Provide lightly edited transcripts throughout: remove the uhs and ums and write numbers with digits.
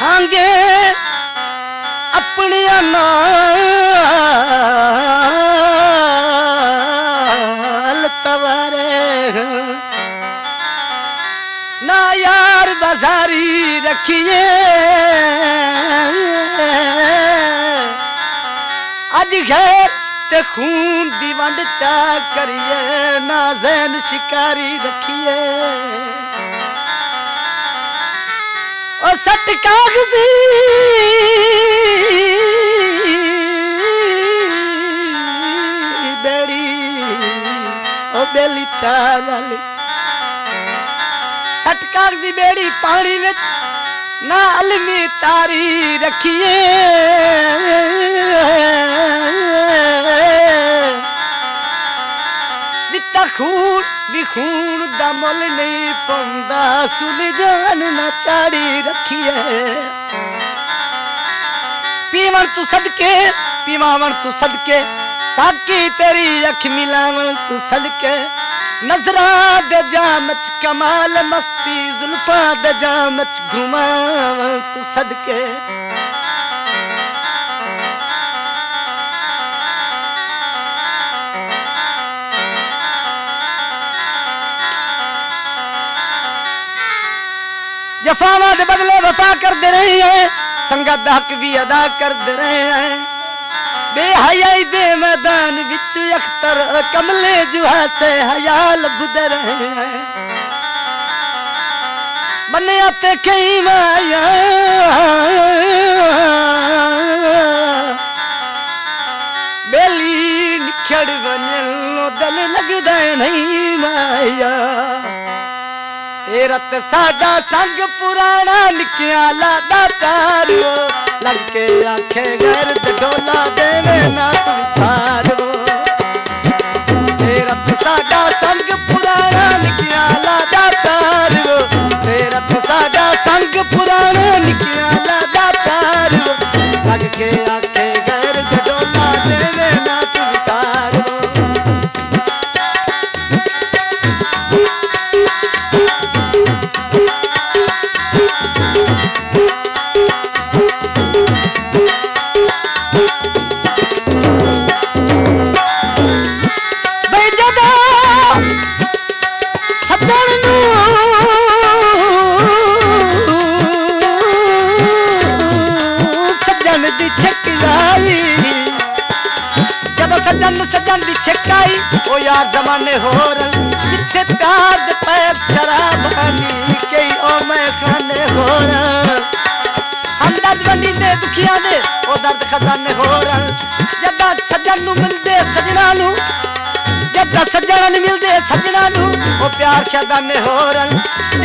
रखांगे अपने नाल तवारे ना यार बाजारी रखिए अज घेर ते खून दी वंड चा करिए ना जैन शिकारी रखिए ओ सट कागजी बेड़ी ओ बेली तार वाली सट कागजी बेड़ी पानी विच ना अलमी तारी रखिए दिता खून भी खून दा मुल नहीं पौंदा सुली जान ना चाड़ी रखिए पीवन तू सदके पीवावन तू सदके साकी तेरी अख मिलावन तू सदके नजरा दे जामच कमाल मस्ती जुल्फा दे जामच घुमावन तू सदके जफावा दे बदले वफा कर दे रहे हैं संगत दा हक भी अदा कर दे रहे हैं बेहयाई दे मैदान विच अख्तर कमले जुहा से हया लभदे रहे हैं बन्या ते कई माया बेली निखड़ वञण दिल लगदा नहीं माया रत साडा संग पुराना निकिया लादा प्यार वो लग के आखे गर्द डोला देवे ना संसार वो रत साडा संग पुराना निकिया लादा प्यार वो रत साडा संग पुराना निकिया लादा प्यार वो लग के आखे गर्द डोला देवे ना संसार वो सजन दी छकाई ओ यार जमाने होर जिथे प्यार दे पैर शराब बनी कई ओ मैं खाने होर हमदर्द बनी दे दुखिया दे ओ दर्द खजाने होर जदा सजन नु मिलदे सजना नु जदा सजन नु मिलदे सजना नु ओ प्यार शदाने होर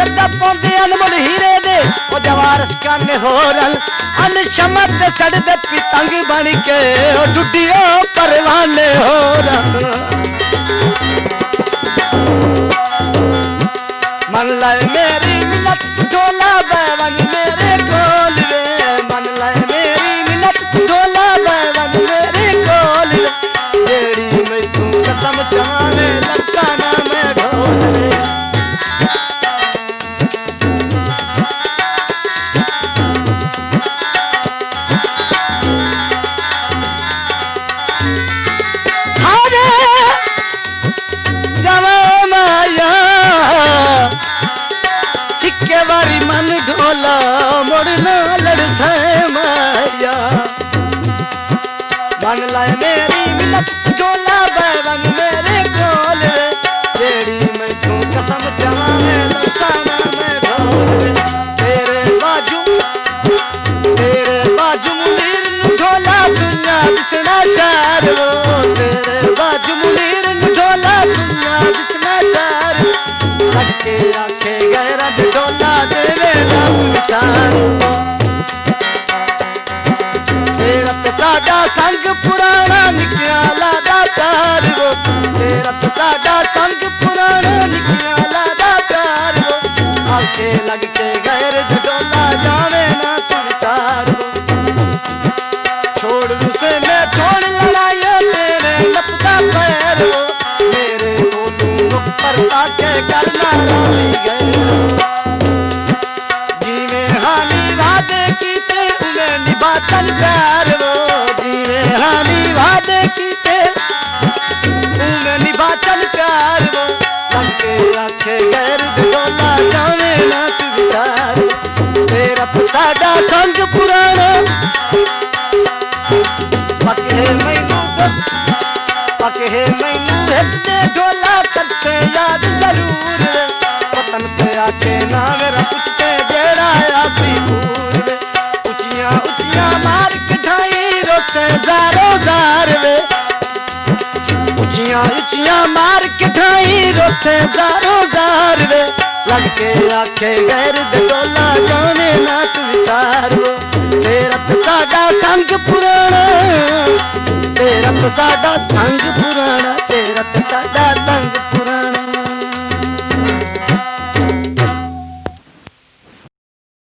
जदा पौंदे अनमोल हीरे दे ओ जवारस काने होर अन शमत सड़ दे पितंग बन के ओ डुडियो परवाने हो मन लाए मेरी मिन्नत ढोला बैवन मेरे कोल वे मन लाए मेरी मिन्नत ढोला बैवन मेरे कोल वे जेड़ी मैं तू कसम जाने लगता ना मैं ढोल वे ढोला मोड़ना लड़से माया मन लाए मेरी मिन्नत ढोला बैवन मेरे कोल जेड़ी मैं तू कसम जाने लसाना मैं ढोल तेरे बाजू मुनीर नु ढोला सुन्ना दिसना चार वो तेरे बाजू मुनीर नु ढोला सुन्ना दिसना चार लगे आखे गैरा ढोला देवे तेरा तो साडा संग पुराना निकया लादा प्यार वो तेरा तो साडा संग पुराना निकया लादा प्यार वो आके लग के गैर डोला जावे ना संसार वो छोड़ उसे मैं छोड़ लड़ाइया तेरे लपका पैर वो मेरे बोलूं ऊपर आके करना रानी गए की प्यार वो जीवे हानि वादे कीते उन्हें निभा चल प्यार वो लग के आखे गैर डोला जाने ना तू विसार तेरा तो साडा संग पुराना पके मैनू हिते ढोला करते याद जरूर वे वतन पे आके ना मेरा पुछते बेड़ा आसी दूर वे उचियां उचियां मार के ढाई रोते जारो जार वे उचियां उचियां मार के ढाई रोते जारो जार वे लग के आखे गैर डोला जाने ना तू विसार वो तेरा तो साडा संग पुराना तेरा तो साडा संग पुराना तेरा तो साडा संग